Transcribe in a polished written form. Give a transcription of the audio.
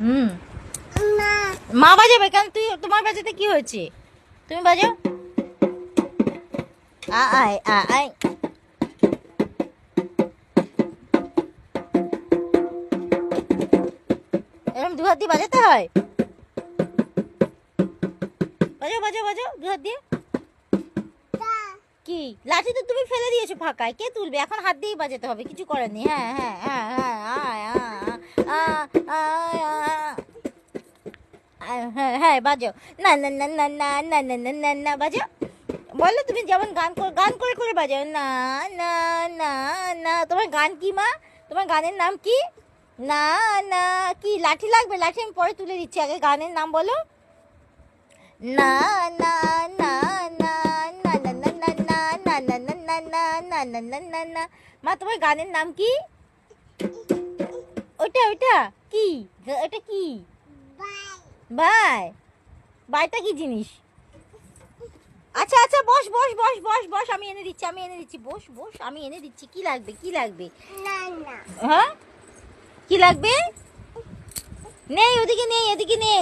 হুম। মা বাজাবে কেন? তোমার বাজাতে কি হয়েছে? তুমি বাজাও। আয় আয়। এরকম দু হাত দিয়ে বাজাতে হয়? বাজাও বাজাও বাজাও দু হাত দিয়ে। কি লাঠি তো তুমি ফেলে দিয়েছো ফাঁকায়, কে তুলবে? এখন হাত দিয়েই বাজাতে হবে, কিছু করার নেই। হ্যাঁ হ্যাঁ হ্যাঁ হ্যাঁ আয় হ্যাঁ হ্যাঁ বাজাও। না না না না না না না না না না বাজাও। বললো তুমি যেমন গান করে করে বাজাও। না না না না। তোমার গান কি মা? তোমার গানের নাম কি? না না। কি লাঠি লাগবে? লাঠি আমি পরে তুলে দিচ্ছি, আগে গানের নাম বলো। না না না না না না না না না না না না না না না না না না না। মা তোমার গানের নাম কি? ওটা ওটা কি? ওটা কি? বাই। বাইটা কি জিনিস? আচ্ছা আচ্ছা বস বস বস বস বস, আমি এনে দিচ্ছি, আমি এনে দিচ্ছি, বস বস, আমি এনে দিচ্ছি। কি লাগবে কি লাগবে? হ্যাঁ কি লাগবে? নেই ওদিকে নেই, এদিকে নেই।